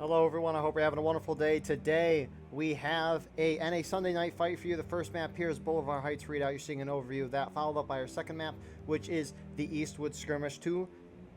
Hello everyone, I hope you're having a wonderful day. Today we have a NA Sunday night fight for you. The first map here is Boulevard Heights readout. You're seeing an overview of that, followed up by our second map, which is the Eastwood Skirmish. Two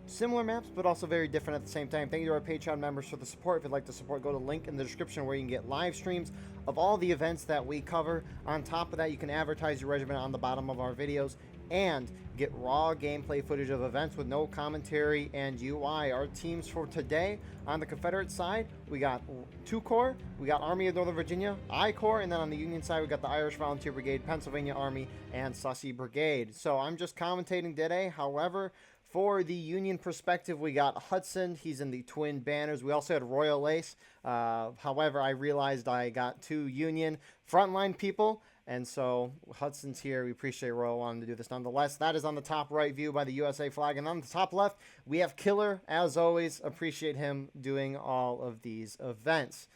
similar maps, but also very different at the same time. Thank you to our Patreon members for the support. If you'd like to support, go to the link in the description where you can get live streams of all the events that we cover. On top of that, you can advertise your regiment on the bottom of our videos and get raw gameplay footage of events with no commentary and UI. Our teams for today, on the Confederate side, we got 2 Corps, we got Army of Northern Virginia, I Corps, and then on the Union side, we got the Irish Volunteer Brigade, Pennsylvania Army, and Sussy Brigade. So I'm just commentating today. However, for the Union perspective, we got Hudson. He's in the Twin Banners. We also had Royal Ace. However, I realized I got 2 Union frontline people, and so Hudson's here. We appreciate Royal wanting to do this nonetheless. That is on the top right view by the USA flag. And on the top left, we have Killer, as always. Appreciate him doing all of these events.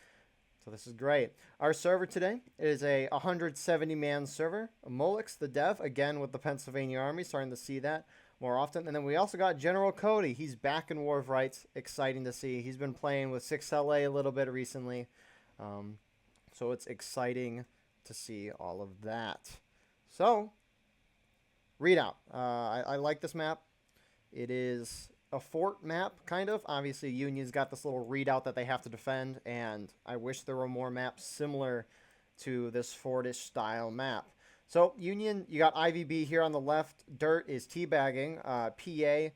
So this is great. Our server today is a 170-man server. Molix, the dev, again with the Pennsylvania Army. Starting to see that more often. And then we also got General Cody. He's back in War of Rights. Exciting to see. He's been playing with 6LA a little bit recently. So it's exciting to see all of that. So, readout. I like this map. It is a fort map, kind of. Obviously, Union's got this little readout that they have to defend, and I wish there were more maps similar to this fortish style map. So, Union, you got IVB here on the left. Dirt is teabagging. PA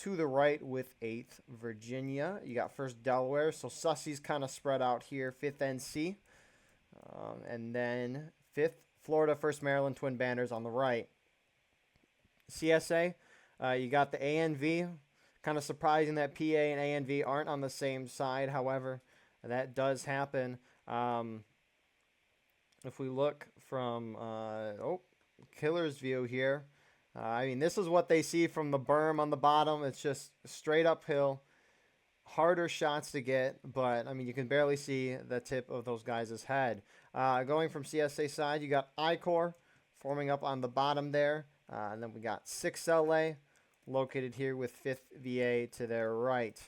to the right with 8th Virginia. You got 1st Delaware, so Sussy's kind of spread out here. 5th NC. And then 5th Florida, 1st Maryland, Twin Banners on the right. CSA, you got the ANV. Kind of surprising that PA and ANV aren't on the same side. However, that does happen. If we look from Killer's view here, I mean, this is what they see from the berm on the bottom. It's just straight uphill. Harder shots to get, but I mean, you can barely see the tip of those guys' head. Going from CSA side, you got I Corps forming up on the bottom there. And then we got 6LA located here with 5th VA to their right.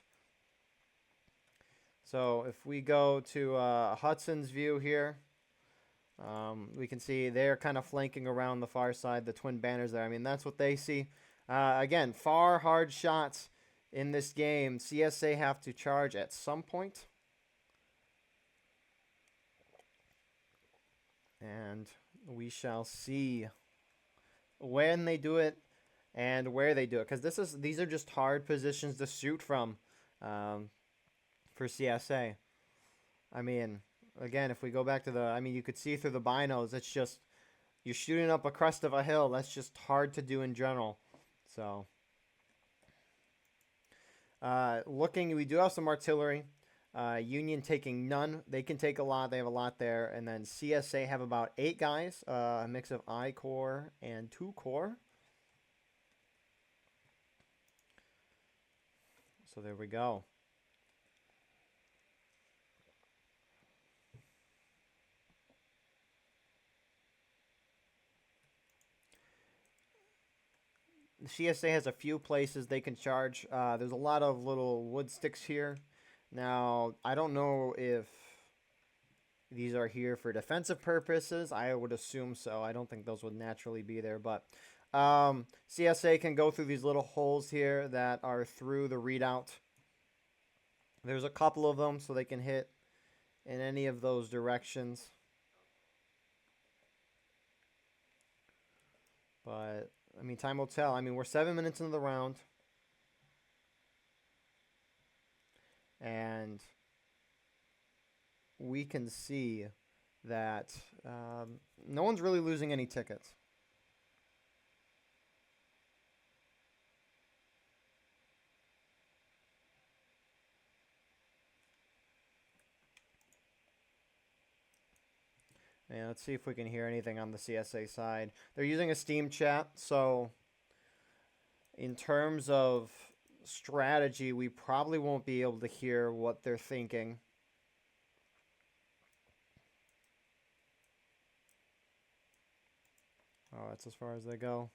So if we go to Hudson's view here, we can see they're kind of flanking around the far side, the Twin Banners there. I mean, that's what they see. Again, far hard shots in this game. CSA have to charge at some point. And we shall see when they do it and where they do it. Because these are just hard positions to shoot from for CSA. I mean, again, if we go back to you could see through the binos. It's just, you're shooting up a crest of a hill. That's just hard to do in general. So, we do have some artillery. Union taking none. They can take a lot. They have a lot there. And then CSA have about 8 guys. A mix of I Corps and 2 Corps. So there we go. The CSA has a few places they can charge. There's a lot of little wood sticks here. Now, I don't know if these are here for defensive purposes. I would assume so. I don't think those would naturally be there. But CSA can go through these little holes here that are through the readout. There's a couple of them, so they can hit in any of those directions. But, I mean, time will tell. I mean, we're 7 minutes into the round. And we can see that no one's really losing any tickets. And let's see if we can hear anything on the CSA side. They're using a Steam chat, so in terms of strategy, we probably won't be able to hear what they're thinking. Oh, that's as far as they go.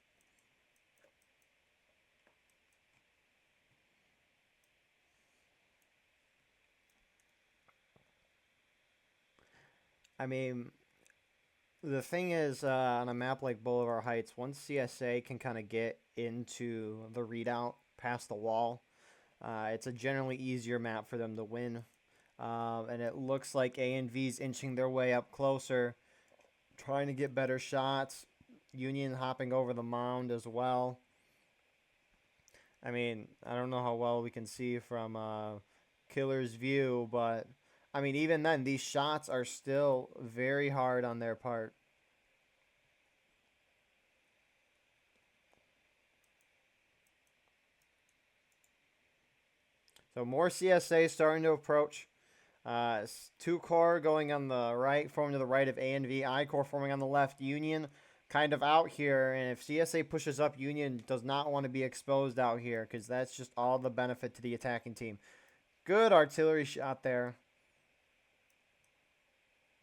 I mean, the thing is, on a map like Boulevard Heights, once CSA can kind of get into the readout past the wall, it's a generally easier map for them to win. And it looks like A and V's inching their way up closer, trying to get better shots. Union hopping over the mound as well. I mean, I don't know how well we can see from Killer's view, but I mean, even then, these shots are still very hard on their part. So more CSA starting to approach. 2 core going on the right, forming to the right of A and V. I core forming on the left. Union kind of out here, and if CSA pushes up, Union does not want to be exposed out here because that's just all the benefit to the attacking team. Good artillery shot there.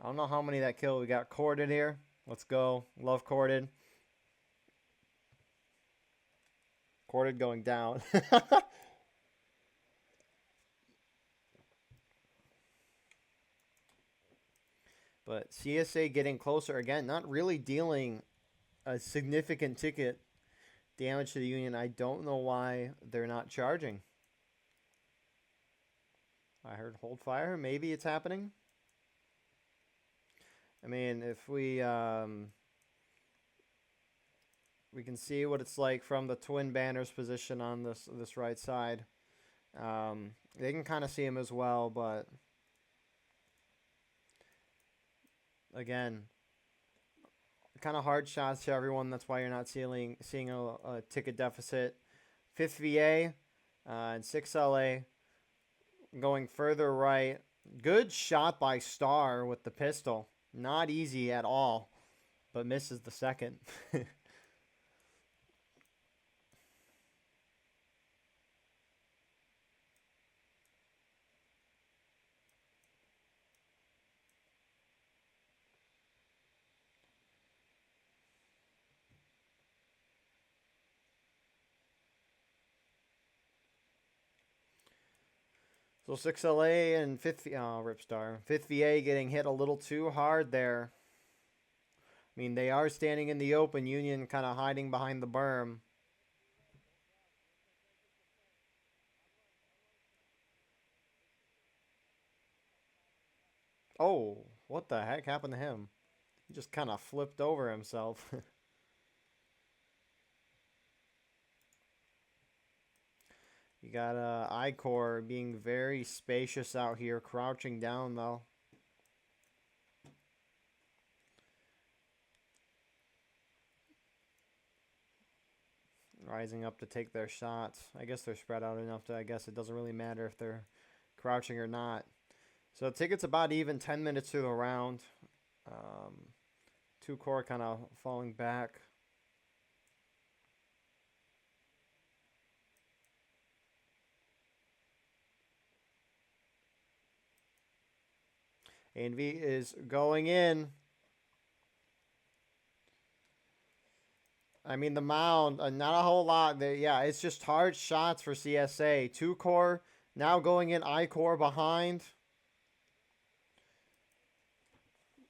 I don't know how many that killed. We got corded here. Let's go. Love corded. Corded going down. But CSA getting closer again, not really dealing a significant ticket damage to the Union. I don't know why they're not charging. I heard hold fire. Maybe it's happening. I mean, if we can see what it's like from the twin banners position on this right side. They can kind of see him as well, but again, kind of hard shots to everyone. That's why you're not seeing a ticket deficit. 5th VA and 6 LA going further right. Good shot by Star with the pistol. Not easy at all, but misses the second. So 6 LA and 5th, Ripstar. 5th VA getting hit a little too hard there. I mean, they are standing in the open. Union kind of hiding behind the berm. Oh, what the heck happened to him? He just kind of flipped over himself. You got I-Core being very spacious out here, crouching down though. Rising up to take their shots. I guess they're spread out enough to, I guess it doesn't really matter if they're crouching or not. So ticket's about even, 10 minutes through the round. 2 core kind of falling back. A&V is going in. I mean, the mound, not a whole lot. Yeah, it's just hard shots for CSA. 2 core now going in, I-Core behind.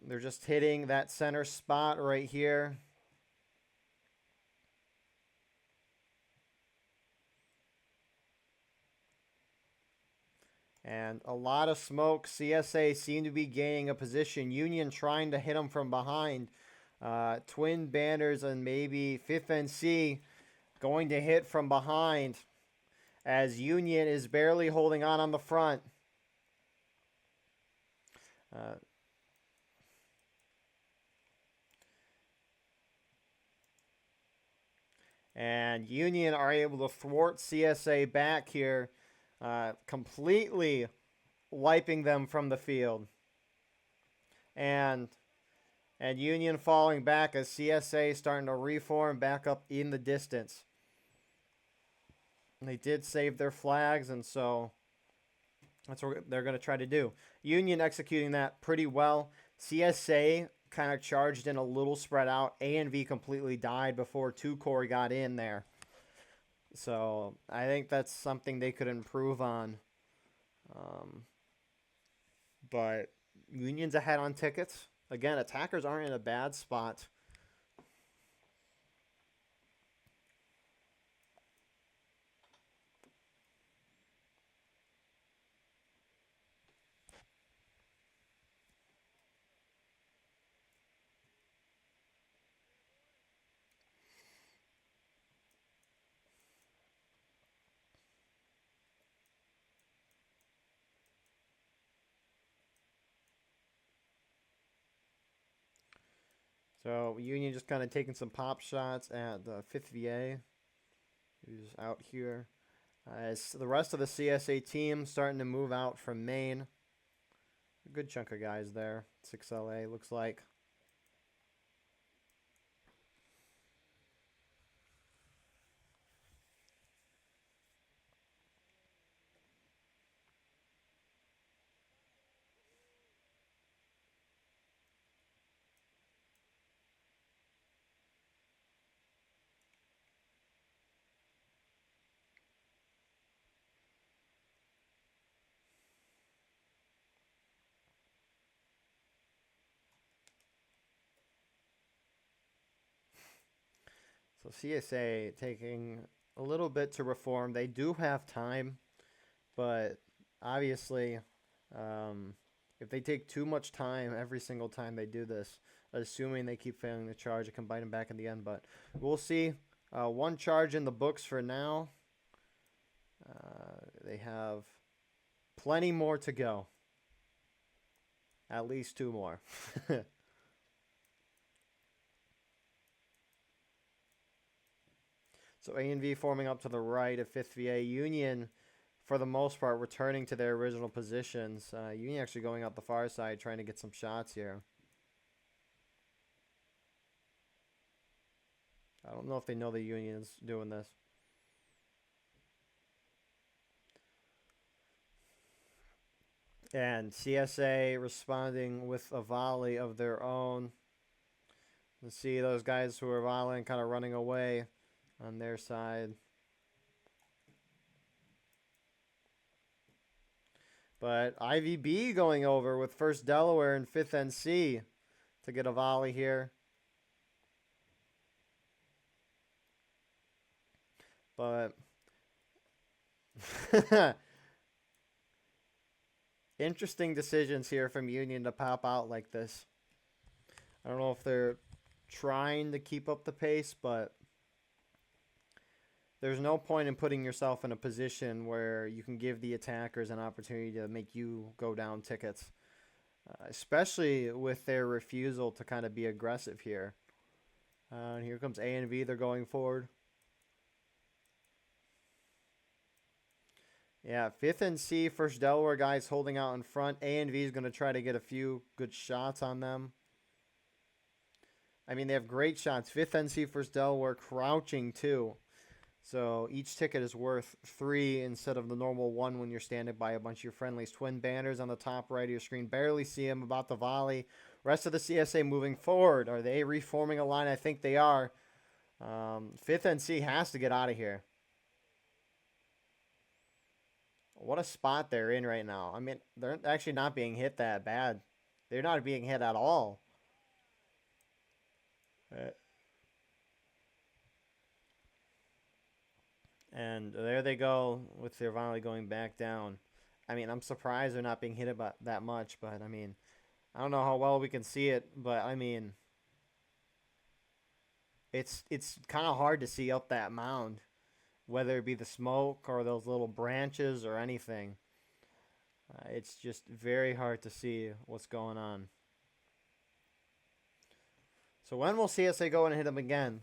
They're just hitting that center spot right here. And a lot of smoke. CSA seem to be gaining a position. Union trying to hit them from behind. Twin banners and maybe 5th NC going to hit from behind as Union is barely holding on the front. And Union are able to thwart CSA back here, completely wiping them from the field. And Union falling back as CSA starting to reform back up in the distance. They did save their flags, and so that's what they're going to try to do. Union executing that pretty well. CSA kind of charged in a little spread out. A and V completely died before 2 core got in there. So I think that's something they could improve on. But Union's ahead on tickets. Again, attackers aren't in a bad spot. So Union just kind of taking some pop shots at the 5th VA, who's out here. As the rest of the CSA team starting to move out from Maine. A good chunk of guys there. 6LA looks like. So CSA taking a little bit to reform. They do have time, but obviously, if they take too much time every single time they do this, assuming they keep failing the charge, it can bite them back in the end. But we'll see. One charge in the books for now. They have plenty more to go. At least 2 more. So A and V forming up to the right of 5th VA. Union, for the most part, returning to their original positions. Union actually going out the far side, trying to get some shots here. I don't know if they know the Union's doing this. And CSA responding with a volley of their own. You see those guys who are volleying kind of running away on their side. But IVB going over with 1st Delaware and 5th NC to get a volley here. But interesting decisions here from Union to pop out like this. I don't know if they're trying to keep up the pace, but there's no point in putting yourself in a position where you can give the attackers an opportunity to make you go down tickets, especially with their refusal to kind of be aggressive here. And here comes A and V. They're going forward. Yeah, 5th NC, 1st Delaware guys holding out in front. A and V is going to try to get a few good shots on them. I mean, they have great shots. 5th NC, 1st Delaware crouching too. So each ticket is worth 3 instead of the normal 1 when you're standing by a bunch of your friendlies. Twin banners on the top right of your screen. Barely see them about the volley. Rest of the CSA moving forward. Are they reforming a line? I think they are. 5th NC has to get out of here. What a spot they're in right now. I mean, they're actually not being hit that bad. They're not being hit at all. And there they go with their volley going back down. I mean, I'm surprised they're not being hit about that much, but I mean, I don't know how well we can see it, but I mean, it's kind of hard to see up that mound, whether it be the smoke or those little branches or anything. It's just very hard to see what's going on. So when will CSA go and hit them again?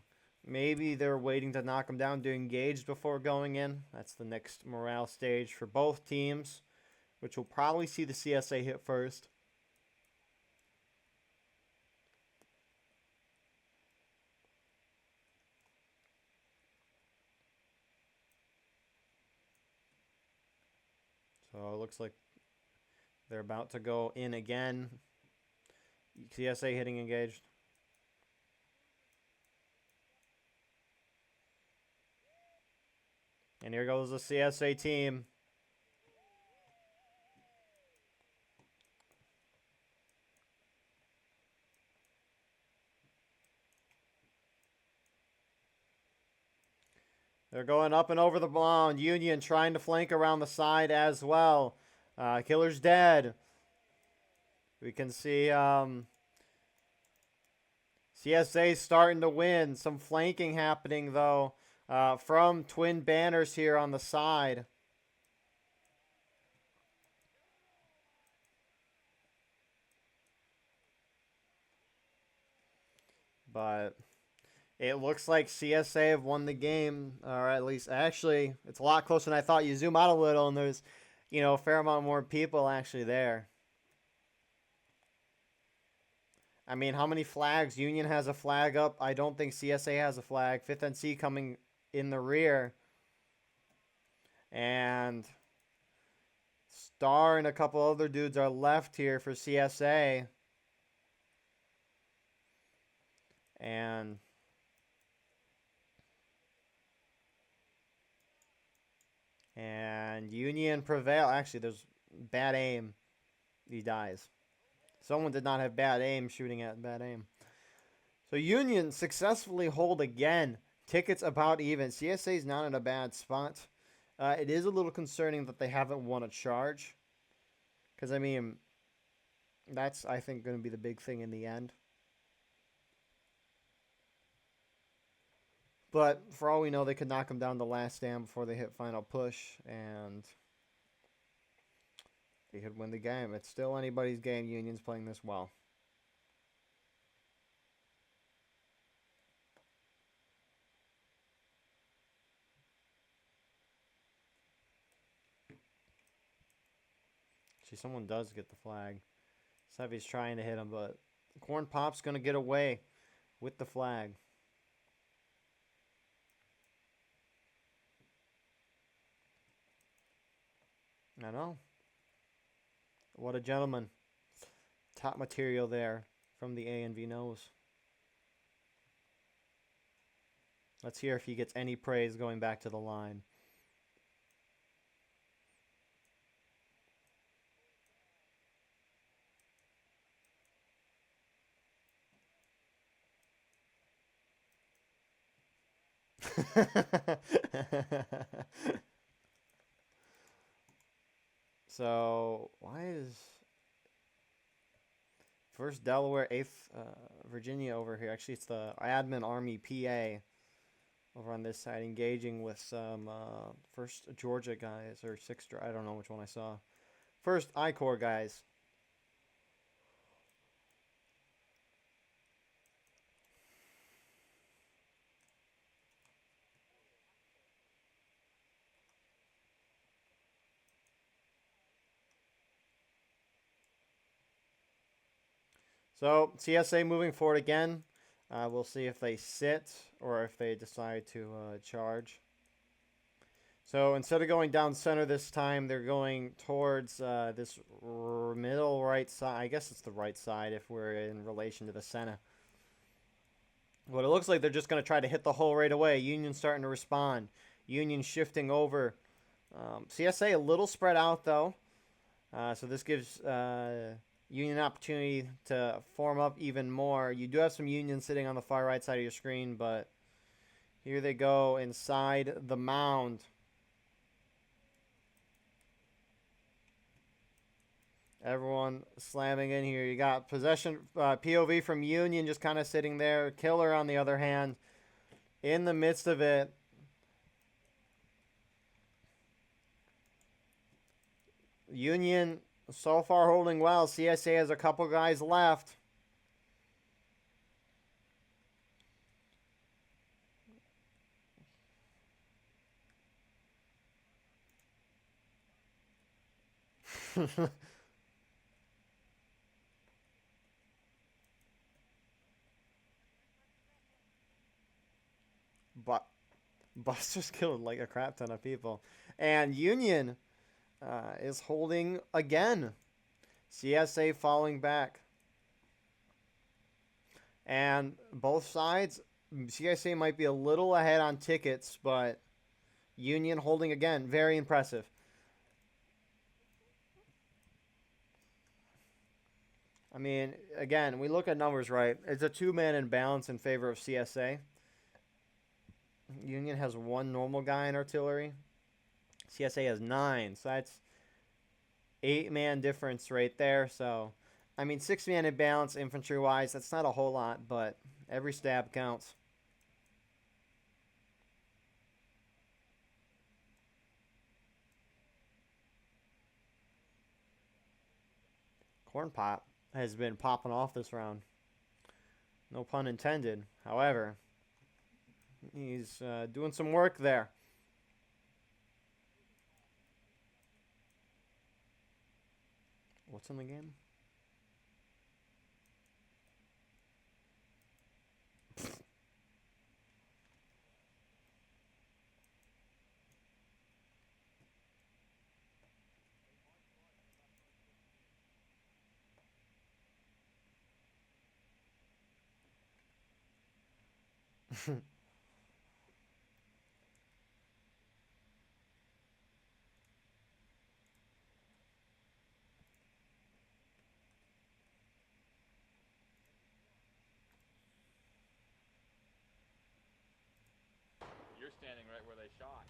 Maybe they're waiting to knock them down to engage before going in. That's the next morale stage for both teams, which will probably see the CSA hit first. So it looks like they're about to go in again. CSA hitting engaged. And here goes the CSA team. They're going up and over the mound. Union trying to flank around the side as well. Killer's dead. We can see CSA starting to win. Some flanking happening, though, from Twin Banners here on the side. But it looks like CSA have won the game, or at least, actually, it's a lot closer than I thought. You zoom out a little, and there's, you know, a fair amount more people actually there. I mean, how many flags? Union has a flag up. I don't think CSA has a flag. 5th NC coming in the rear. And Star and a couple other dudes are left here for CSA. And Union prevail. Actually, there's bad aim. He dies. Someone did not have bad aim shooting at bad aim. So Union successfully hold again. Tickets about even. CSA is not in a bad spot. It is a little concerning that they haven't won a charge. Because, I mean, that's, I think, going to be the big thing in the end. But for all we know, they could knock them down the last stand before they hit final push. And they could win the game. It's still anybody's game. Union's playing this well. See, someone does get the flag. Sevy's trying to hit him, but Corn Pop's going to get away with the flag. I know. What a gentleman. Top material there from the A&V nose. Let's hear if he gets any praise going back to the line. So, why is first Delaware, 8th Virginia over here? Actually, it's the Admin Army PA over on this side, engaging with some first Georgia guys, or 6th, I don't know which one I saw. First I-Corps guys. So, CSA moving forward again. We'll see if they sit or if they decide to charge. So, instead of going down center this time, they're going towards this middle right side. I guess it's the right side if we're in relation to the center. But it looks like they're just going to try to hit the hole right away. Union starting to respond. Union shifting over. CSA a little spread out, though. So this gives Union an opportunity to form up even more. You do have some Union sitting on the far right side of your screen, but here they go inside the mound. Everyone slamming in here. You got possession POV from Union just kind of sitting there. Killer, on the other hand, in the midst of it. Union so far holding well. CSA has a couple guys left. But Buster's killed like a crap ton of people. And Union is holding again. CSA falling back. And both sides, CSA might be a little ahead on tickets, but Union holding again. Very impressive. I mean, again, we look at numbers, right? It's a two-man imbalance in favor of CSA. Union has 1 normal guy in artillery. CSA has 9, so that's 8-man difference right there. So, I mean, 6-man imbalance infantry-wise, that's not a whole lot, but every stab counts. Corn Pop has been popping off this round. No pun intended. However, he's doing some work there. What's in the game? You're standing right where they shot.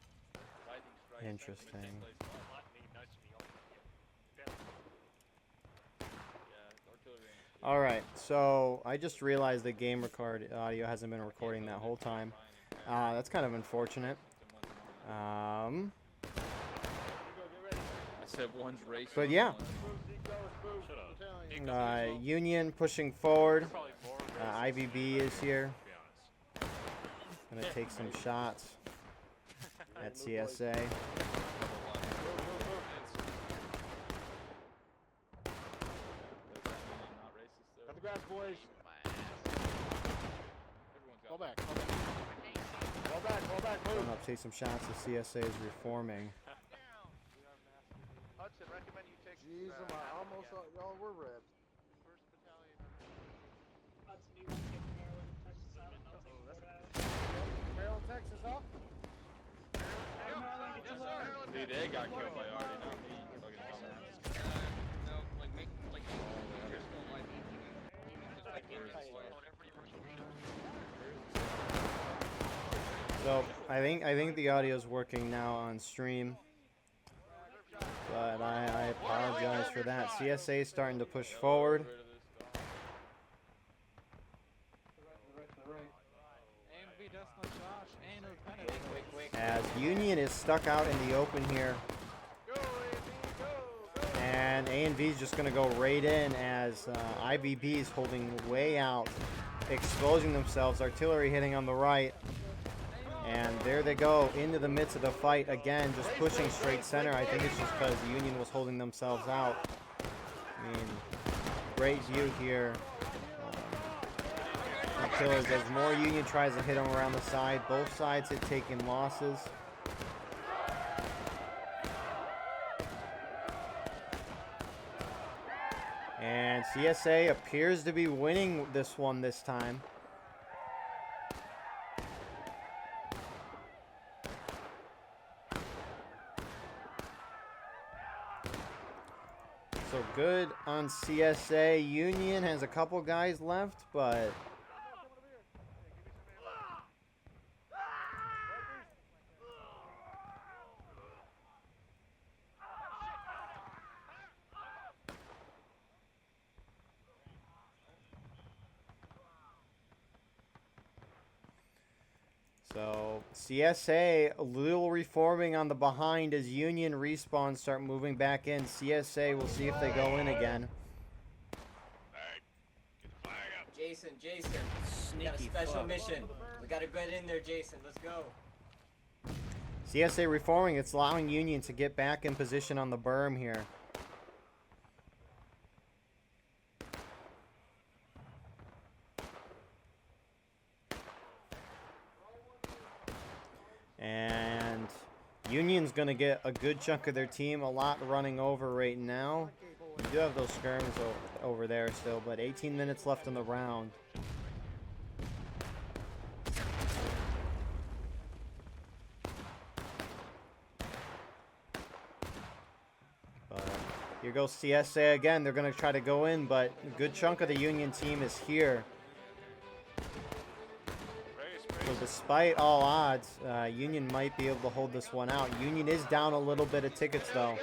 Lightning strikes. Interesting. All right, so I just realized the game record audio hasn't been recording that whole time. That's kind of unfortunate. I said one's racing. But yeah, Union pushing forward. IVB is here. Gonna take some shots at CSA. Got the grass, boys. Go back. Go back. Move. Going up, take some shots as CSA is reforming. Hudson, recommend you take. Jeez, I almost thought y'all were rebs. First battalion. Hudson, you want to get Maryland, Texas out? I'll take Maryland, Texas, huh? See, they got killed by Artie, not me. So I think the audio is working now on stream, but I apologize for that. CSA is starting to push forward. As Union is stuck out in the open here. And A&V is just going to go right in as IVB is holding way out, exposing themselves. Artillery hitting on the right. And there they go into the midst of the fight again, just pushing straight center. I think it's just because the Union was holding themselves out. I mean, great view here. Artillery, as more Union tries to hit them around the side, both sides had taken losses. And CSA appears to be winning this one this time. So good on CSA. Union has a couple guys left, but so CSA a little reforming on the behind as Union respawns start moving back in. CSA will see if they go in again. Jason, we got a special mission. We gotta get in there, Jason. Let's go. CSA reforming. It's allowing Union to get back in position on the berm here. And Union's going to get a good chunk of their team, a lot running over right now. You do have those skirms over there still, but 18 minutes left in the round. But here goes CSA again. They're going to try to go in, but a good chunk of the Union team is here. So despite all odds, Union might be able to hold this one out. Union is down a little bit of tickets though.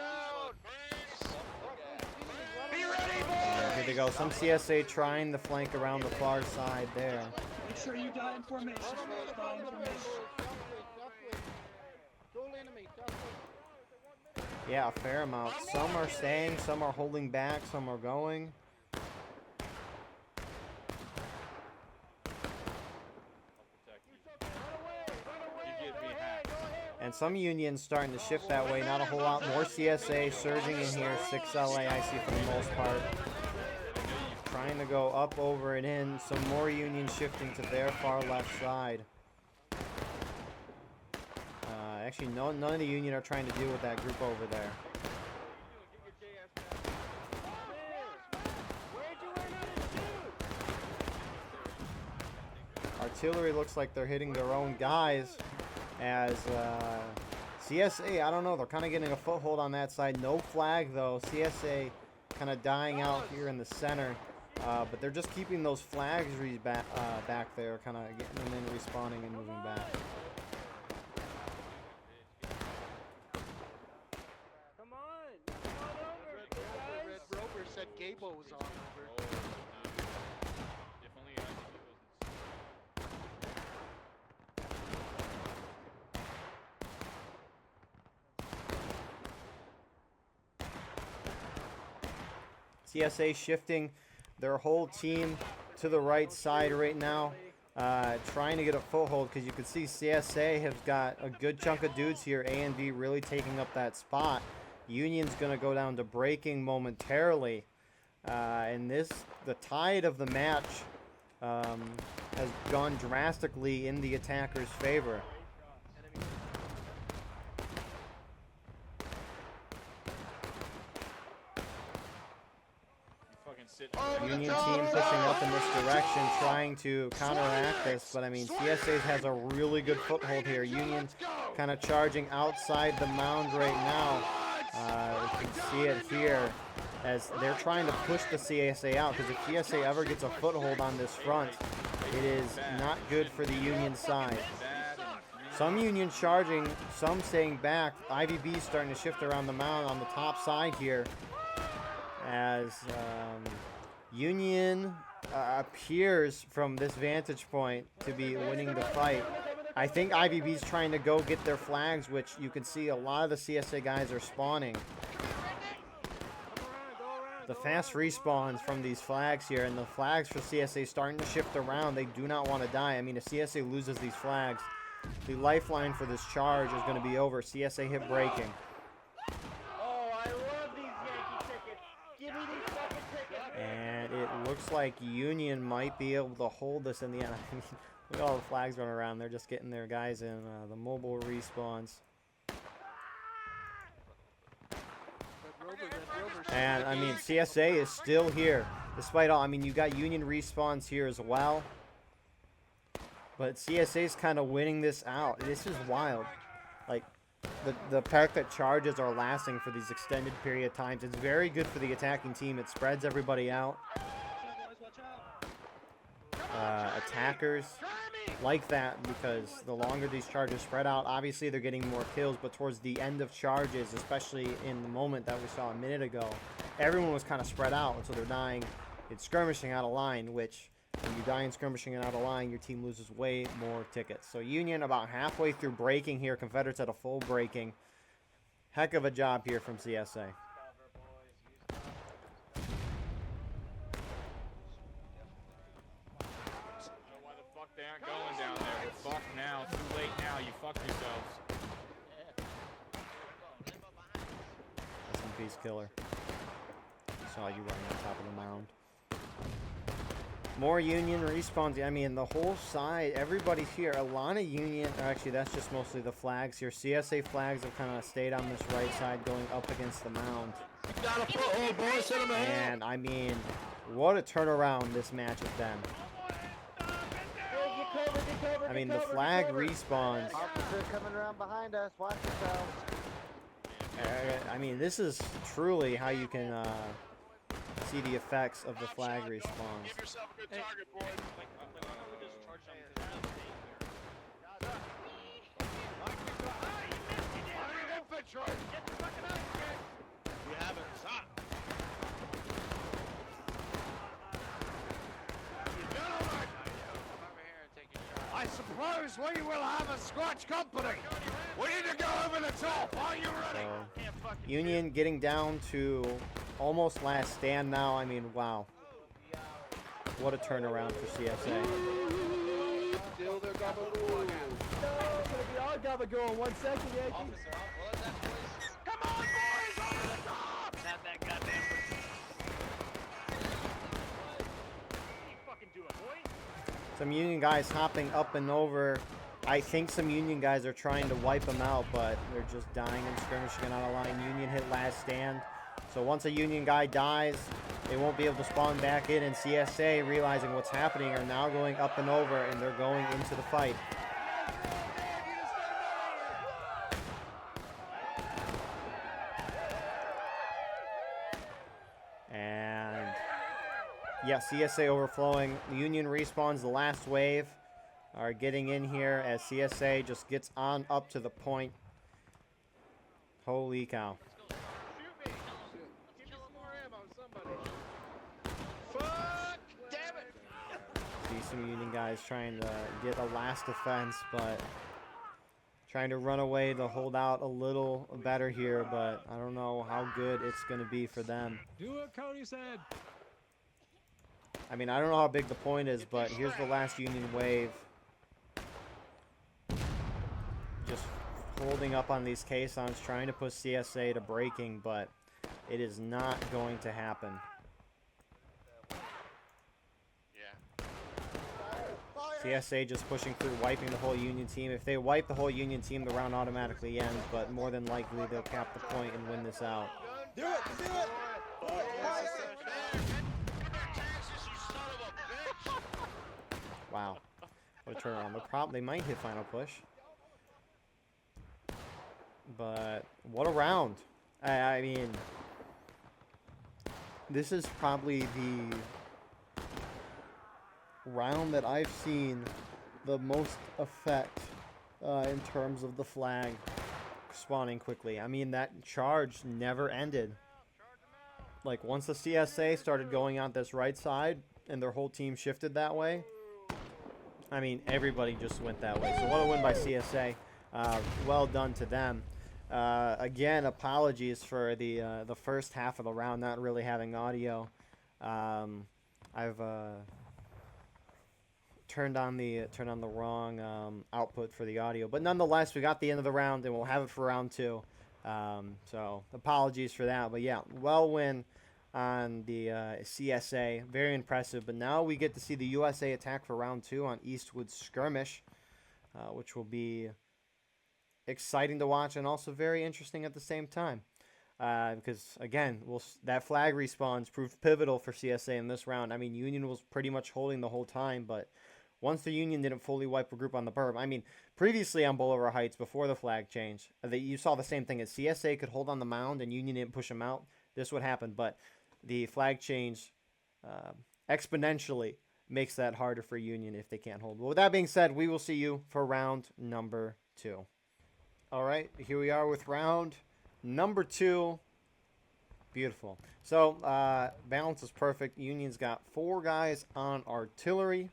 Here they go. Some CSA trying to flank around the far side there. Make sure you die in formation. Die in formation. Yeah, a fair amount. Some are staying, some are holding back, some are going. And some Unions starting to shift that way. Not a whole lot. More CSA surging in here. 6 LA I see for the most part. Trying to go up, over, and in. Some more Unions shifting to their far left side. Actually, none of the Union are trying to deal with that group over there. Artillery looks like they're hitting their own guys. As CSA, I don't know, they're kind of getting a foothold on that side. No flag though. CSA kind of dying out here in the center. But they're just keeping those flags back there, kind of getting them in, respawning, and moving back. Come on over. Red Rover said Gable was on over. If only I knew it wasn't. CSA shifting their whole team to the right side right now, trying to get a foothold, because you can see CSA has got a good chunk of dudes here. A and B really taking up that spot. Union's going to go down to breaking momentarily. And the tide of the match has gone drastically in the attackers' favor. Union team pushing up in this direction, trying to counteract this, but I mean, CSA has a really good foothold here. Union kind of charging outside the mound right now. You can see it here as they're trying to push the CSA out, because if CSA ever gets a foothold on this front, it is not good for the Union side. Some Union charging, some staying back. IVB starting to shift around the mound on the top side here, as Union appears from this vantage point to be winning the fight. I think IVB's trying to go get their flags, which you can see a lot of the CSA guys are spawning. The fast respawns from these flags here, and the flags for CSA starting to shift around. They do not want to die. I mean, if CSA loses these flags, the lifeline for this charge is going to be over. CSA hit breaking. And it looks like Union might be able to hold this in the end. I mean, look at all the flags running around. They're just getting their guys in. The mobile respawns. And, I mean, CSA is still here. Despite all, I mean, you got Union respawns here as well. But CSA's kind of winning this out. This is wild. Like, the fact that charges are lasting for these extended period of times, it's very good for the attacking team. It spreads everybody out. Attackers like that, because the longer these charges spread out, obviously they're getting more kills, but towards the end of charges, especially in the moment that we saw a minute ago, everyone was kind of spread out, and so they're dying in skirmishing out of line, which when you die in skirmishing and out of line, your team loses way more tickets. So Union about halfway through breaking here. Confederates at a full breaking. Heck of a job here from CSA. Why the fuck they aren't going down there? We're fucked now. Too late now. You fucked yourselves. That's some Peace Killer. Saw you running on top of the mound. More Union respawns. I mean, the whole side, everybody's here. A lot of Union, or actually that's just mostly the flags here. CSA flags have kind of stayed on this right side going up against the mound. And I mean, what a turnaround this match has been. I mean, the flag respawns. Officer coming around behind us. Watch yourselves. I mean, this is truly how you can see the effects of the flag respawns. Detroit! Get the fucking ice kick! We have it, son! Gentlemen! Come over here and take your shot. I suppose we will have a scratch company! We need to go over the top! Are you ready? So, Union getting down to almost last stand now. I mean, wow. What a turnaround for CSA. Still their gabagool. It's gonna be our gabagool in 1 second, Yankee. Officer, what was that, please? Come on, boys! Over the top! Have that goddamn. You fucking do it, boy. Some Union guys hopping up and over. I think some Union guys are trying to wipe them out, but they're just dying and skirmishing out of line. Union hit last stand. So once a Union guy dies, they won't be able to spawn back in, and CSA, realizing what's happening, are now going up and over, and they're going into the fight. And yeah, CSA overflowing. The Union respawns the last wave. Are getting in here as CSA just gets on up to the point. Holy cow. Shoot me! Give me some more ammo, somebody. Fuck! Damn it! See some Union guys trying to get a last defense, but trying to run away to hold out a little better here, but I don't know how good it's going to be for them. Do what Cody said. I mean, I don't know how big the point is, but here's the last Union wave. Just holding up on these caissons, trying to push CSA to breaking, but it is not going to happen. Yeah. CSA just pushing through, wiping the whole Union team. If they wipe the whole Union team, the round automatically ends, but more than likely they'll cap the point and win this out. Do it! Do it! Wow. What a turnaround. They might hit final push. But what a round. I mean, this is probably the round that I've seen the most effect in terms of the flag spawning quickly. I mean, that charge never ended. Like, once the CSA started going out this right side and their whole team shifted that way, I mean, everybody just went that way. So what a win by CSA. Well done to them. Again, apologies for the first half of the round not really having audio. I've turned on the wrong output for the audio, but nonetheless, we got the end of the round and we'll have it for round 2. So apologies for that, but yeah, well win on the CSA, very impressive. But now we get to see the USA attack for round 2 on Eastwood Skirmish, which will be exciting to watch and also very interesting at the same time, because again, that flag respawns proved pivotal for CSA in this round. I mean, Union was pretty much holding the whole time, but once the Union didn't fully wipe a group on the berm, I mean, previously on Bolivar Heights before the flag change, you saw the same thing. As CSA could hold on the mound and Union didn't push them out, this would happen. But the flag change exponentially makes that harder for Union if they can't hold. Well, with that being said, we will see you for round number 2. All right, here we are with round number 2. Beautiful. So, balance is perfect. Union's got 4 guys on artillery.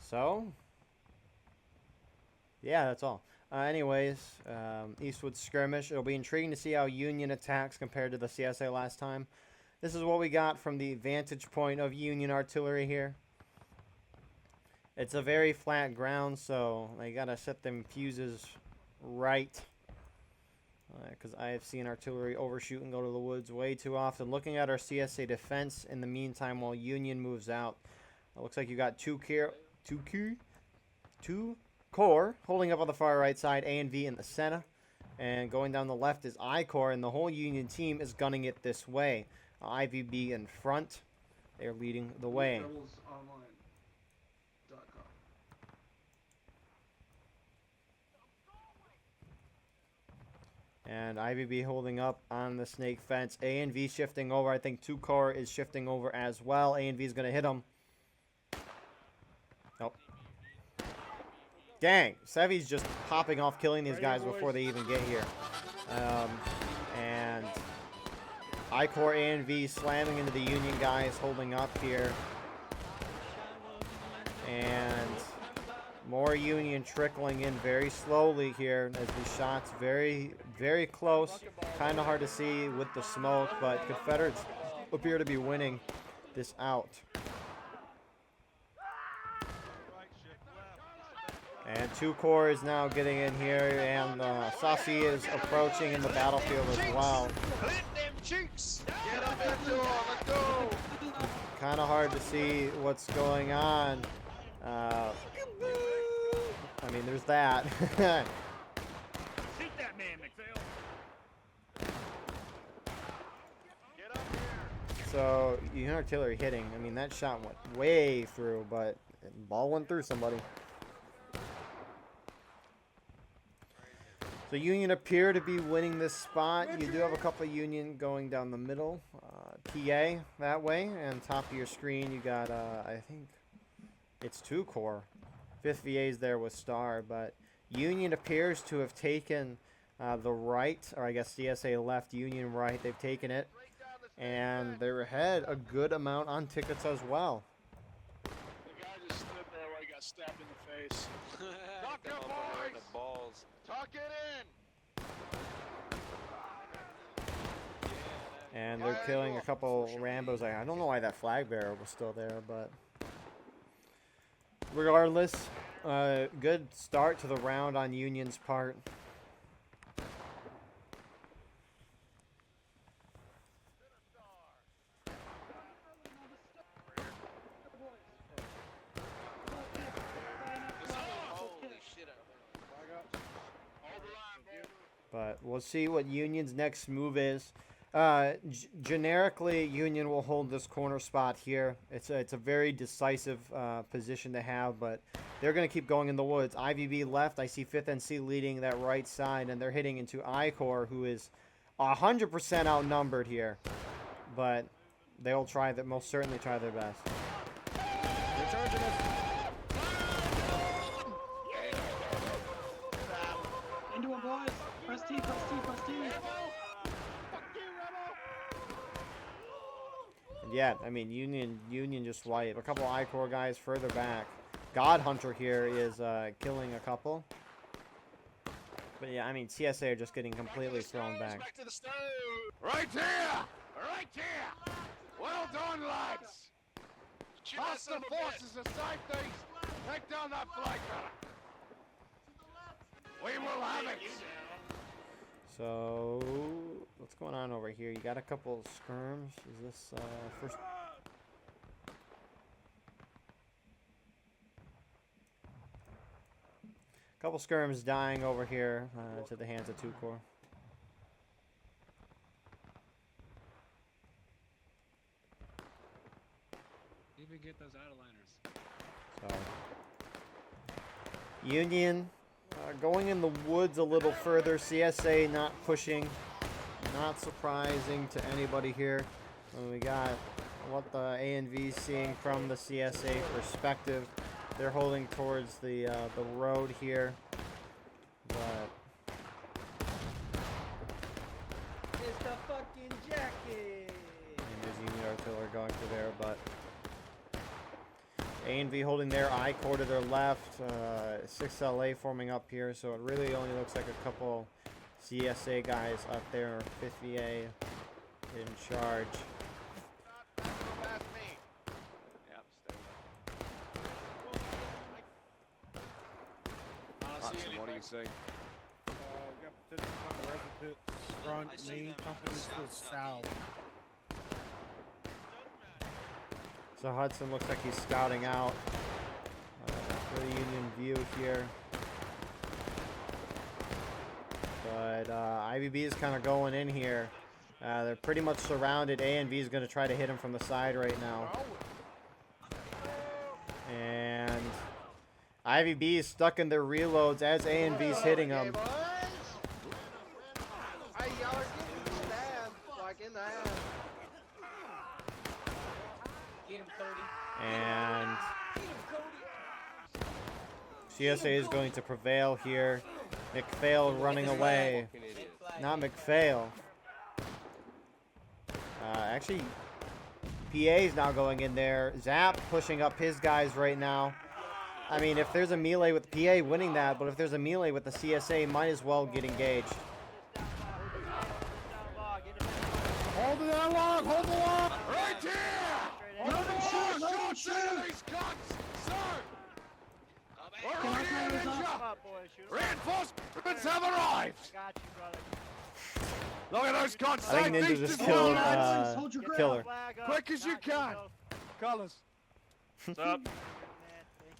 So, yeah, that's all. Anyways, Eastwood Skirmish. It'll be intriguing to see how Union attacks compared to the CSA last time. This is what we got from the vantage point of Union artillery here. It's a very flat ground, so they got to set them fuses right, because I have seen artillery overshoot and go to the woods way too often. Looking at our CSA defense in the meantime while Union moves out, it looks like you got two core holding up on the far right side, A and V in the center, and going down the left is I core, and the whole Union team is gunning it this way. IVB in front, they're leading the way. And IVB holding up on the snake fence. A and V shifting over. I think 2 core is shifting over as well. A and V is going to hit him. Nope. Dang, Sevy's just popping off, killing these guys before they even get here. And I-Corps A and V slamming into the Union guys, holding up here. And more Union trickling in very slowly here as these shots very, very close. Kind of hard to see with the smoke, but Confederates appear to be winning this out. And 2 Corps is now getting in here, and Saucy is approaching in the battlefield as well. Clip them cheeks. Get up that door. Let's go. Kind of hard to see what's going on. I mean, there's that. Shoot that man, McPhail. Get up here. So, Union artillery hitting. I mean, that shot went way through, but the ball went through somebody. So Union appear to be winning this spot. You do have a couple of Union going down the middle. PA that way, and top of your screen you got, I think it's 2 Corps. 5th VA's there with Star, but Union appears to have taken the right, or I guess CSA left, Union right. They've taken it, and they're ahead a good amount on tickets as well. The guy just stood there while he got stabbed in the face. Tuck your boys. The balls. Tuck it in. And they're killing a couple Rambos. I don't know why that flag bearer was still there, but regardless, good start to the round on Union's part. But we'll see what Union's next move is. Generically, Union will hold this corner spot here. It's a very decisive position to have, but they're going to keep going in the woods. IVB left. I see 5th NC leading that right side, and they're hitting into I-Corps, who is 100% outnumbered here. But they'll try that, most certainly try their best. They're charging us. Into him, boys. Press T, press T, press T. Yeah, I mean, Union just wiped. A couple I-Corps guys further back. God Hunter here is killing a couple. But yeah, I mean, CSA are just getting completely thrown back. Back to the stove. Right here. Right here. Well done, lads. Hostile forces aside things. Take down that flag cutter. We will have it. So, what's going on over here? You got a couple skirms. Is this first? Couple skirms dying over here to the hands of 2 Corps. Even get those outliners. So, Union going in the woods a little further. CSA not pushing. Not surprising to anybody here. And we got what the A and V seeing from the CSA perspective. They're holding towards the road here, but It's the fucking jacket. and there's Union artillery going through there, but A and V holding their I-Corps to their left. 6LA forming up here, so it really only looks like a couple CSA guys up there. 5th VA in charge. Go past me. Yep, stay Hudson, what do you say? We got positions on the resident front, main companies to the south. So Hudson looks like he's scouting out for the Union view here. But IVB is kind of going in here. They're pretty much surrounded. A and V is going to try to hit him from the side right now. And IVB is stuck in their reloads as A and V is hitting them. Hey, y'all are getting stabbed like in the ass. Get him, Cody. And Get him, Cody. CSA is going to prevail here. McPhail running away. Not McPhail. Actually, PA is now going in there. Zap pushing up his guys right now. I mean, if there's a melee with PA winning that, but if there's a melee with the CSA, might as well get engaged. Hold the log! Hold the log! Right here! Shoot these guns, sir! We're ready to jump! Reinforcements have arrived! Got you, brother. Look at those guns! I think Ninja just killed Killer. Quick as you can! Colors. What's up?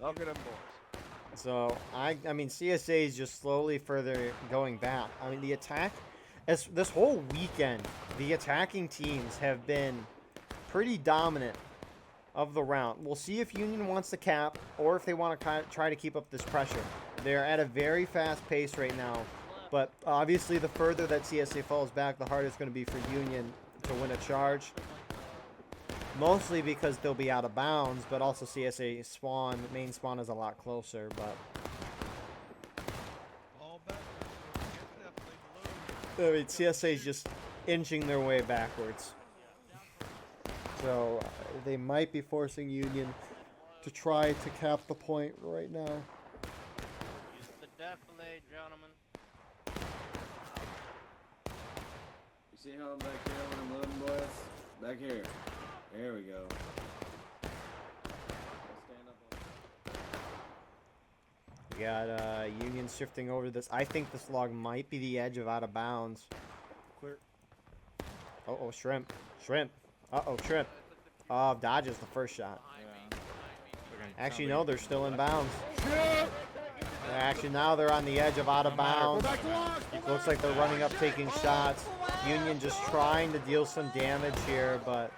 Look at them boys. So, I mean, CSA is just slowly further going back. I mean, the attack, this whole weekend, the attacking teams have been pretty dominant of the round. We'll see if Union wants to cap or if they want to try to keep up this pressure. They're at a very fast pace right now, but obviously the further that CSA falls back, the harder it's going to be for Union to win a charge. Mostly because they'll be out of bounds, but also CSA spawn, main spawn is a lot closer, but I mean, CSA is just inching their way backwards. So they might be forcing Union to try to cap the point right now. Use the defilade, gentlemen. You see how I'm back here when I'm loading, boys? Back here. There we go. We got Union shifting over this. I think this log might be the edge of out of bounds. Clear. Uh-oh, shrimp. Shrimp. Uh-oh, shrimp. Oh, dodges the first shot. Actually, no, they're still in bounds. Actually, now they're on the edge of out of bounds. Looks like they're running up, taking shots. Union just trying to deal some damage here, but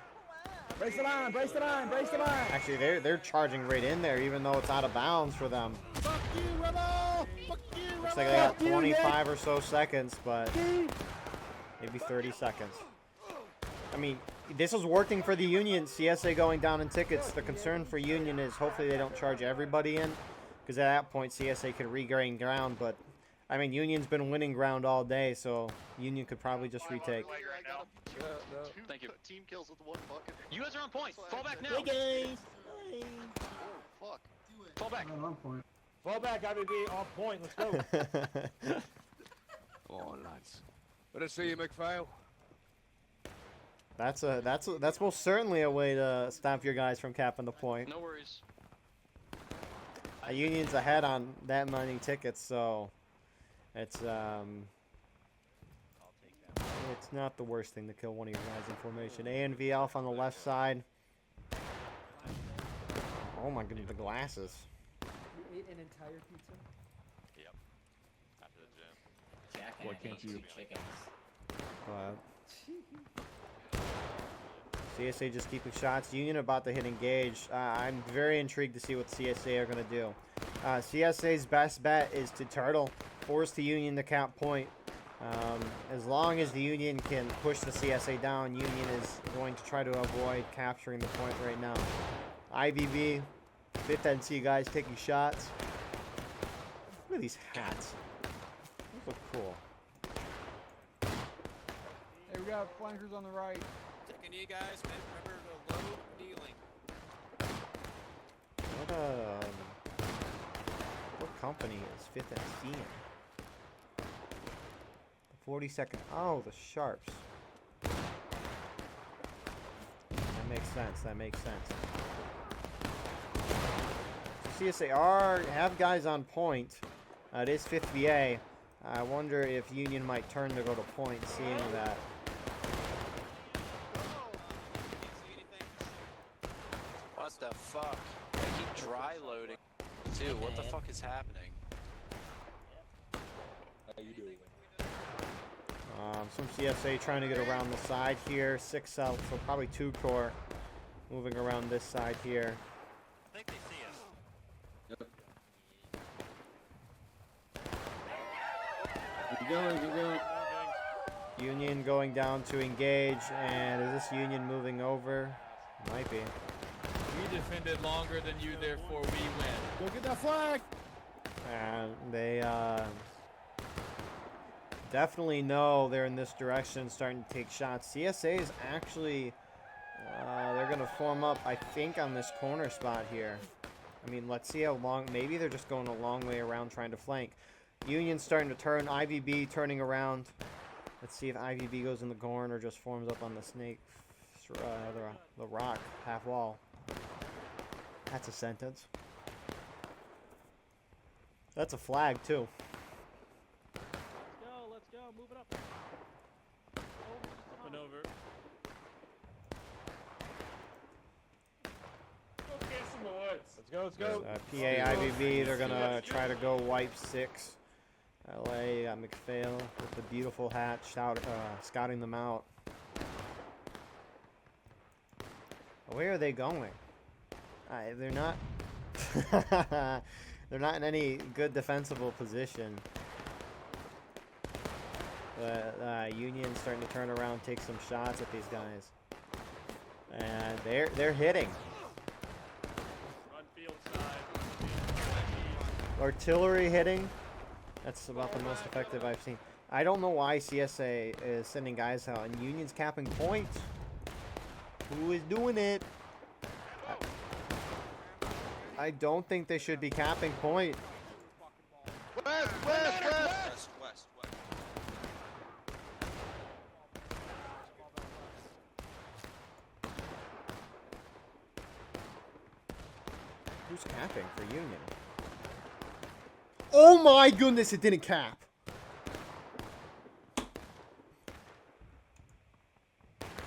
Brace the line, brace the line, brace the line. actually they're charging right in there, even though it's out of bounds for them. Fuck you, Rebel! Fuck you, Rebel! Looks like they got 25 or so seconds, but maybe 30 seconds. I mean, this is working for the Union. CSA going down in tickets. The concern for Union is hopefully they don't charge everybody in, because at that point CSA could regain ground. But I mean, Union's been winning ground all day, so Union could probably just retake. Thank you. Team kills with one bucket. You guys are on point. Fall back now. guys! Fuck. Fall back. Fall back, IBB, on point. Let's go. Come on, lads. Good to see you, McPhail. That's most certainly a way to stop your guys from capping the point. No worries. Union's ahead on that many tickets, so it's not the worst thing to kill one of your guys in formation. A and V Alpha on the left side. Oh my goodness, the glasses. You ate an entire pizza? Yep. After the gym. Jack and What can't you- chickens. CSA just keeping shots. Union about to hit engage. I'm very intrigued to see what CSA are going to do. CSA's best bet is to turtle, force the Union to cap point. As long as the Union can push the CSA down, Union is going to try to avoid capturing the point right now. IVB, 5th NC guys taking shots. Look at these hats. Those look cool. Hey, we got flankers on the right. Taking you guys, man. Remember to load dealing. What company is 5th NC in? 42nd. Oh, the Sharps. That makes sense. That makes sense. So CSA have guys on point. It is 5th VA. I wonder if Union might turn to go to point, seeing that. What the fuck? I keep dry loading. Dude, what the fuck is happening? How you doing? Some CSA trying to get around the side here. 6 south, so probably 2 core moving around this side here. I think they see us. Yep. Keep going, keep going. Union going down to engage, and is this Union moving over? Might be. We defended longer than you, therefore we win. Go get that flag! And they definitely know they're in this direction, starting to take shots. CSA is actually, they're going to form up, I think, on this corner spot here. I mean, let's see how long. Maybe they're just going a long way around trying to flank. Union's starting to turn. IVB turning around. Let's see if IVB goes in the Gorn or just forms up on the snake, the rock, half wall. That's a sentence. That's a flag, too. Let's go, move it up. Up and over. Let's go. PA IVB, they're going to try to go wipe 6. LA got McPhail with the beautiful hat, scouting them out. Where are they going? They're not. They're not in any good defensible position. But Union's starting to turn around, take some shots at these guys, and they're hitting. Artillery hitting. That's about the most effective I've seen. I don't know why CSA is sending guys out and Union's capping points. Who is doing it? I don't think they should be capping point. West. Who's capping for Union? Oh my goodness, it didn't cap.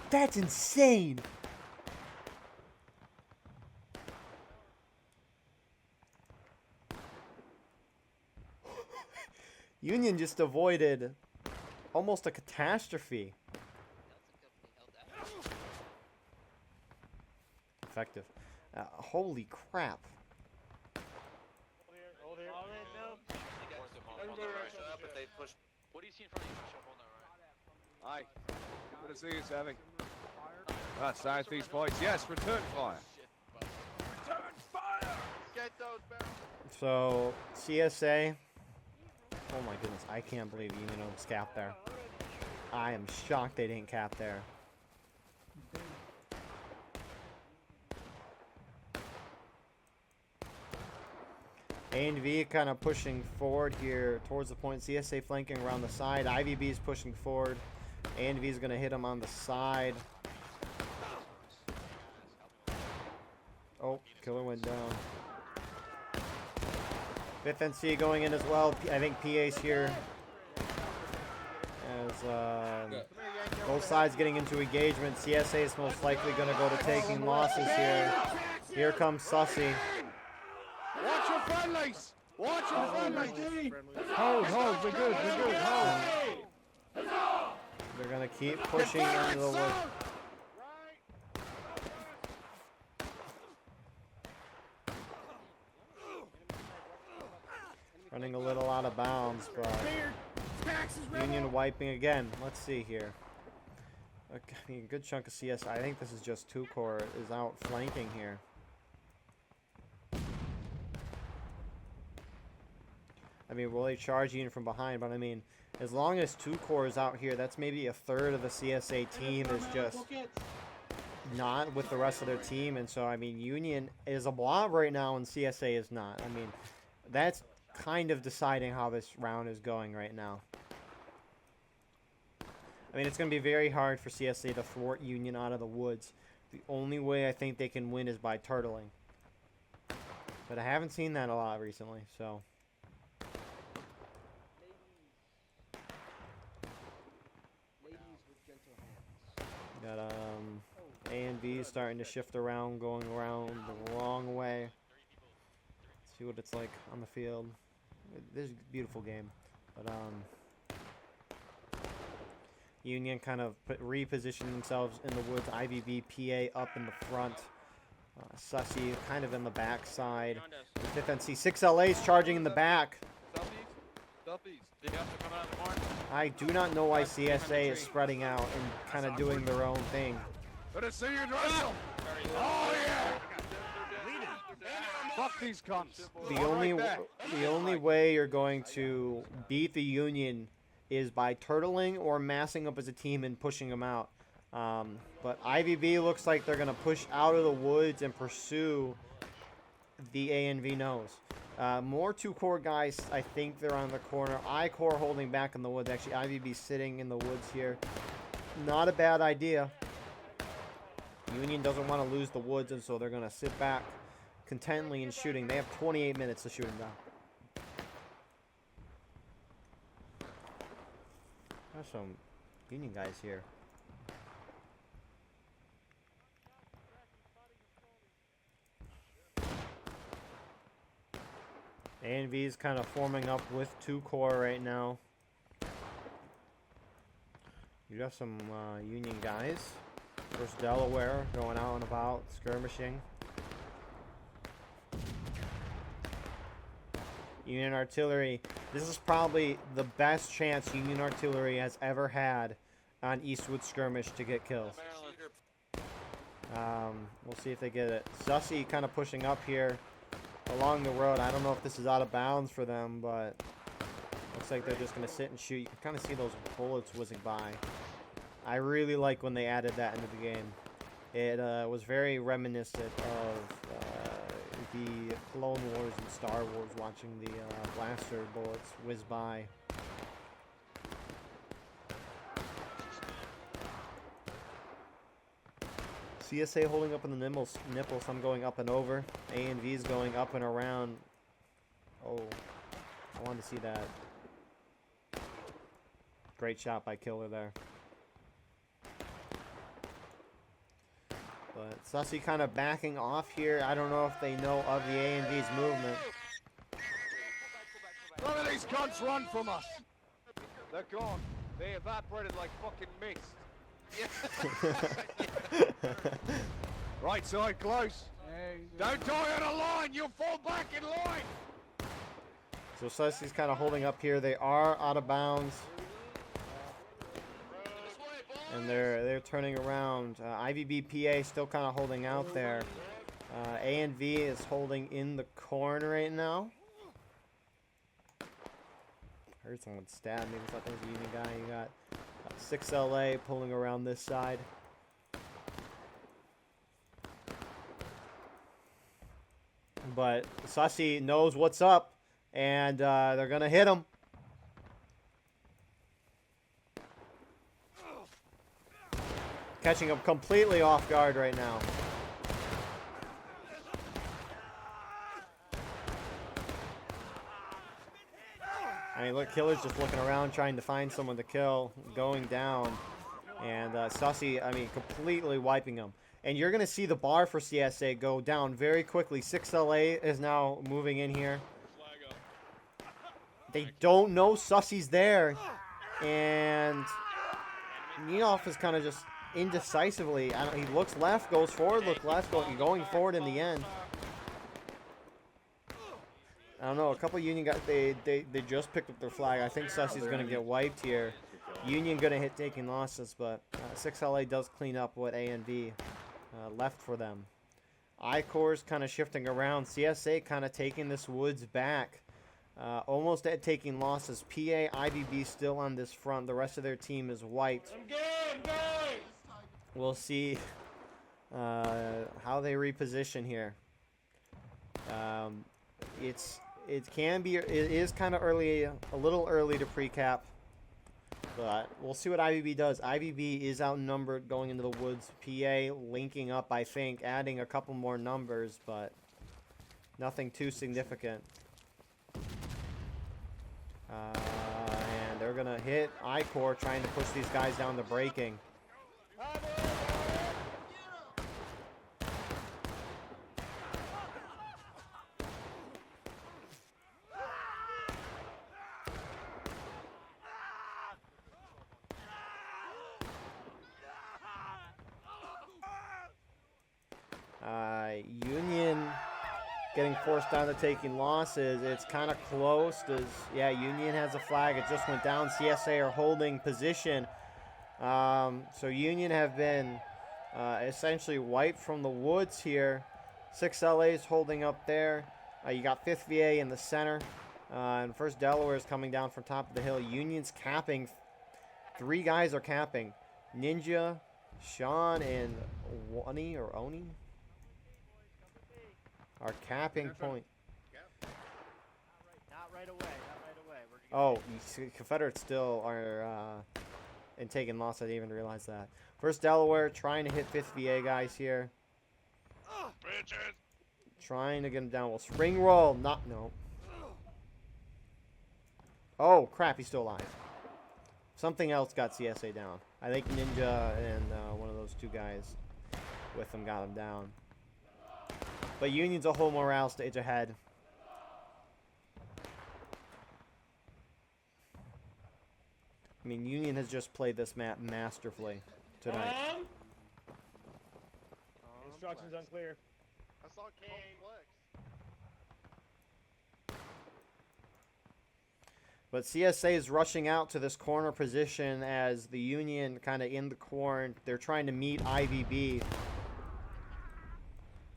That's insane. Union just avoided almost a catastrophe. Effective. Holy crap. What do you see in front of you? Aye. Good to see you, Savvy. Southeast points. Yes, return fire. Return fire! Get those barrels. So, CSA. Oh my goodness, I can't believe Union almost capped there. I am shocked they didn't cap there. A and V kind of pushing forward here towards the point. CSA flanking around the side. IVB is pushing forward. A and V is going to hit him on the side. Oh, killer went down. 5th NC going in as well. I think PA's here. As both sides getting into engagement. CSA is most likely going to go to taking losses here. Here comes Sussy. Watch your friendlies! Watch your friendlies! Hold, we're good, hold. They're going to keep pushing into the wood. Running a little out of bounds, but Union wiping again. Let's see here. Okay, I mean, a good chunk of CS. I think this is just 2 core is out flanking here. I mean, will they charge Union from behind? But I mean, as long as 2 core is out here, that's maybe a third of the CSA team is just not with the rest of their team. And so, I mean, Union is a blob right now and CSA is not. I mean, that's kind of deciding how this round is going right now. I mean, it's going to be very hard for CSA to thwart Union out of the woods. The only way I think they can win is by turtling. But I haven't seen that a lot recently, so. Got A and B starting to shift around, going around the wrong way. See what it's like on the field. This is a beautiful game, but Union kind of repositioning themselves in the woods. IVB PA up in the front. Sussy kind of in the back side. 5th NC 6 LA's charging in the back. I do not know why CSA is spreading out and kind of doing their own thing. Good to see you, Russell. Oh, yeah. Fuck these cunts. The only way you're going to beat the Union is by turtling or massing up as a team and pushing them out. But IVB looks like they're going to push out of the woods and pursue the ANV nose. More 2-core guys, I think they're on the corner. I-core holding back in the woods. Actually, IVB sitting in the woods here. Not a bad idea. Union doesn't want to lose the woods, and so they're going to sit back contently and shooting. They have 28 minutes to shoot him down. There's some Union guys here. ANV is kind of forming up with 2-core right now. You got some Union guys. There's Delaware going out and about, skirmishing. Union Artillery. This is probably the best chance Union Artillery has ever had on Eastwood skirmish to get kills. We'll see if they get it. Sussy kind of pushing up here along the road. I don't know if this is out of bounds for them, but looks like they're just going to sit and shoot. You can kind of see those bullets whizzing by. I really like when they added that into the game. It was very reminiscent of the Clone Wars and Star Wars, watching the blaster bullets whiz by. CSA holding up in the nipples. I'm going up and over. ANV is going up and around. Oh, I wanted to see that. Great shot by Killer there. But Sussy kind of backing off here. I don't know if they know of the ANV's movement. None of these cunts run from us. They're gone. They evaporated like fucking mist. Right side close. Don't die on a line. You'll fall back in line. So Sussy's kind of holding up here. They are out of bounds. And they're turning around. IVBPA still kind of holding out there. ANV is holding in the corner right now. Heard someone stab me. I thought that was a Union guy. You got 6LA pulling around this side. But Sussy knows what's up, and they're going to hit him. Catching him completely off guard right now. I mean, look, Killer's just looking around trying to find someone to kill, going down. And Sussy, I mean, completely wiping him. And you're going to see the bar for CSA go down very quickly. 6LA is now moving in here. They don't know Sussy's there. And Neoff is kind of just indecisively. He looks left, goes forward, look left, going forward in the end. I don't know. A couple Union guys, they just picked up their flag. I think Sussy's going to get wiped here. Union going to hit taking losses, but 6LA does clean up what ANV left for them. I-Corps kind of shifting around. CSA kind of taking this woods back. Almost at taking losses. PA, IBB still on this front. The rest of their team is wiped. We'll see how they reposition here. It is kind of early, a little early to pre-cap, but we'll see what IBB does. IBB is outnumbered going into the woods. PA linking up, I think, adding a couple more numbers, but nothing too significant. And they're gonna hit I-Corps, trying to push these guys down to breaking. Union getting forced down to taking losses. It's kind of close. Yeah, Union has a flag. It just went down. CSA are holding position. So Union have been essentially wiped from the woods here. 6 LA's holding up there. You got 5th VA in the center. And 1st Delaware is coming down from top of the hill. Union's capping. 3 guys are capping. Ninja, Sean, and Oni are capping point. Not right away. Not right away. Oh, you see, Confederates still are and taking loss. I didn't even realize that. 1st Delaware trying to hit 5th VA guys here. Trying to get him down. Well, spring roll. No. Oh, crap. He's still alive. Something else got CSA down. I think Ninja and one of those 2 guys with him got him down. But Union's a whole morale stage ahead. I mean, Union has just played this map masterfully tonight. Instructions unclear. I saw complex. But CSA is rushing out to this corner position as the Union kind of in the corner. They're trying to meet IVB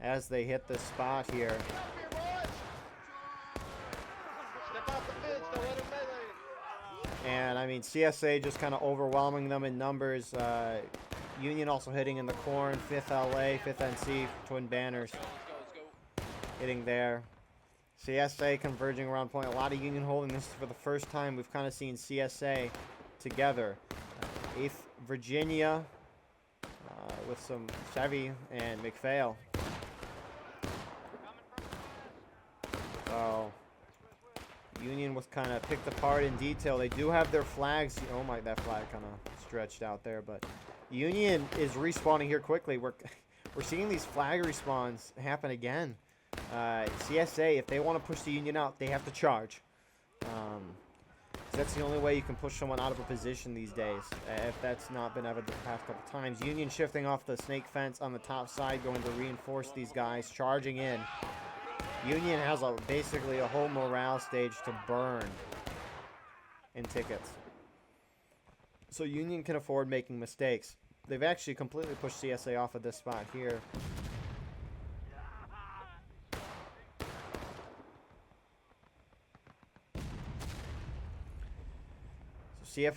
as they hit this spot here. And I mean, CSA just kind of overwhelming them in numbers. Union also hitting in the corn. 5th LA, 5th NC, Twin Banners hitting there. CSA converging around point. A lot of Union holding this for the first time. We've kind of seen CSA together. 8th Virginia with some Chevy and McPhail. So Union was kind of picked apart in detail. They do have their flags. Oh my, that flag kind of stretched out there, but Union is respawning here quickly. We're seeing these flag respawns happen again. CSA, if they want to push the Union out, they have to charge. That's the only way you can push someone out of a position these days. If that's not been evident the past couple times. Union shifting off the snake fence on the top side, going to reinforce these guys, charging in. Union has basically a whole morale stage to burn in tickets. So Union can afford making mistakes. They've actually completely pushed CSA off of this spot here. So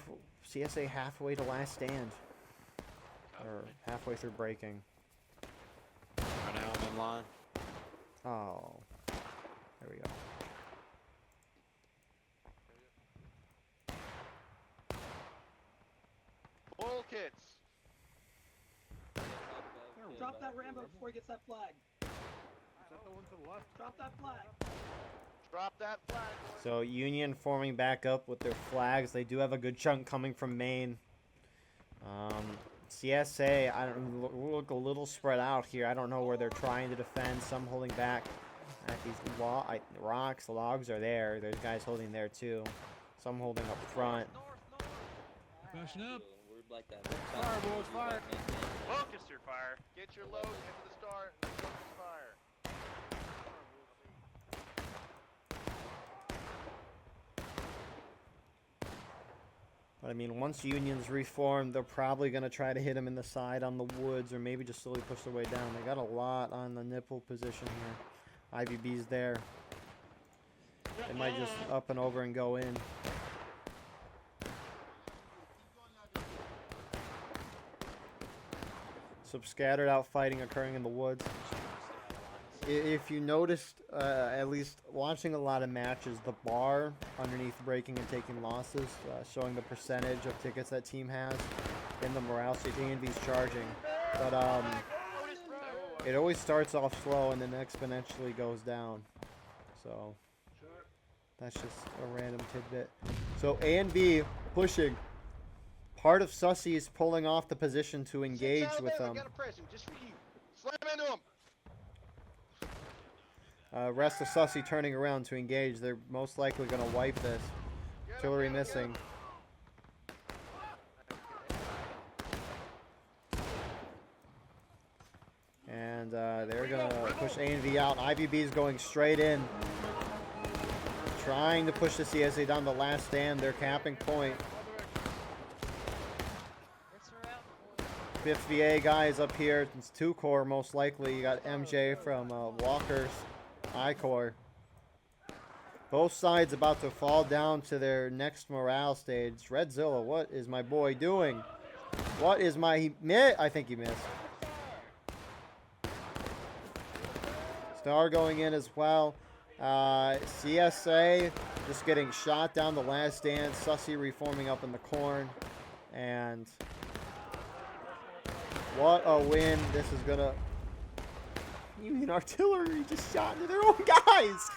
CSA halfway to last stand. Or halfway through breaking. Right now I'm in line. Oh. There we go. Oil kits. Drop that Rambo before he gets that flag. Is that the one to the left? Drop that flag. Drop that flag. So Union forming back up with their flags. They do have a good chunk coming from Maine. CSA, I don't look a little spread out here. I don't know where they're trying to defend. Some holding back. These rocks, logs are there. There's guys holding there too. Some holding up front. Pushing up. Fire, boys, fire. Focus your fire. Get your load into the start and focus fire. But I mean, once Union's reformed, they're probably going to try to hit him in the side on the woods or maybe just slowly push their way down. They got a lot on the nipple position here. IVB's there. They might just up and over and go in. Some scattered out fighting occurring in the woods. If you noticed, at least watching a lot of matches, the bar underneath breaking and taking losses, showing the percentage of tickets that team has in the morale stage. A&V's charging. But it always starts off slow and then exponentially goes down. So that's just a random tidbit. So A&V pushing. Part of Sussy is pulling off the position to engage with them. Got a present just for you. Slam into him. Rest of Sussy turning around to engage. They're most likely going to wipe this. Artillery missing. And they're going to push A&V out. IVB's going straight in. Trying to push the CSA down the last stand. Their capping point. 5th VA guys up here. It's 2 Corps most likely. You got MJ from Walker's I Corps. Both sides about to fall down to their next morale stage. Redzilla, what is my boy doing? What is my... I think he missed. Star going in as well. CSA just getting shot down the last stand. Sussy reforming up in the corn. And what a win. This is gonna... Union artillery just shot into their own guys.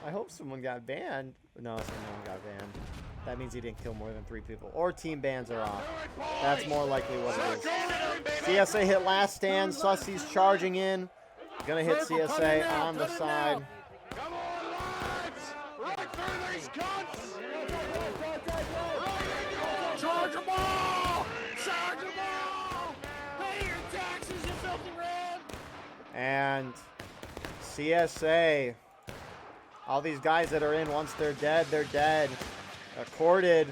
I hope someone got banned. No, no one got banned. That means he didn't kill more than 3 people. Or team bans are off. That's more likely what it is. CSA hit last stand. Sussy's charging in. Gonna hit CSA on the side. Come on, lads! Right through these cunts! Charge them all! Charge them all! Pay your taxes, you filthy red! And CSA, all these guys that are in, once they're dead, they're dead. Accorded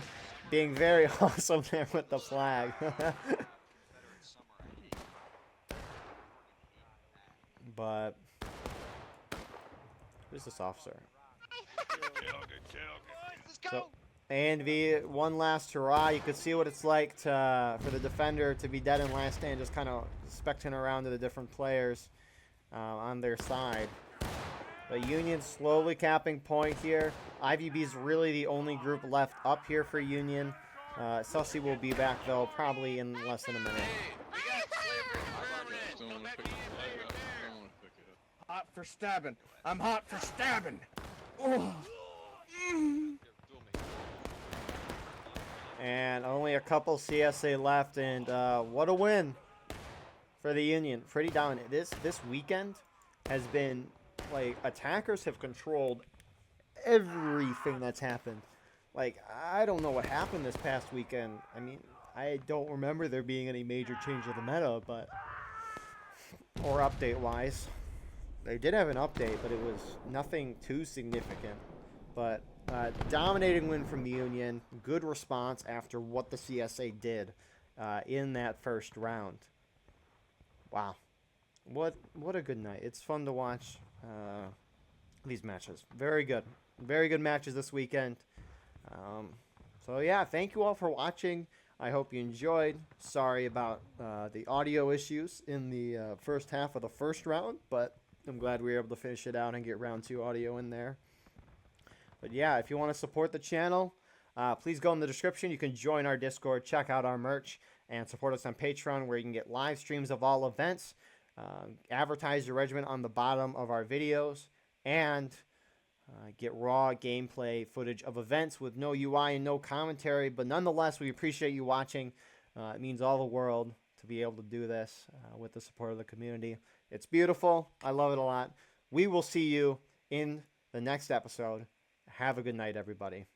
being very awesome there with the flag. But who's this officer? So, A&V, one last hurrah. You could see what it's like for the defender to be dead in last stand, just kind of spectating around to the different players on their side. But Union slowly capping point here. IVB's really the only group left up here for Union. Sussy will be back, though, probably in less than a minute. Hot for stabbing. I'm hot for stabbing. And only a couple CSA left, and what a win for the Union. Pretty dominant. This weekend has been, like, attackers have controlled everything that's happened. Like, I don't know what happened this past weekend. I mean, I don't remember there being any major change of the meta, but, or update-wise. They did have an update, but it was nothing too significant. But dominating win from the Union. Good response after what the CSA did in that first round. Wow. What a good night. It's fun to watch these matches. Very good. Very good matches this weekend. So yeah, thank you all for watching. I hope you enjoyed. Sorry about the audio issues in the first half of the first round, but I'm glad we were able to finish it out and get round 2 audio in there. But yeah, if you want to support the channel, please go in the description. You can join our Discord, check out our merch, and support us on Patreon, where you can get live streams of all events, advertise your regiment on the bottom of our videos, and get raw gameplay footage of events with no UI and no commentary. But nonetheless, we appreciate you watching. It means all the world to be able to do this with the support of the community. It's beautiful. I love it a lot. We will see you in the next episode. Have a good night, everybody.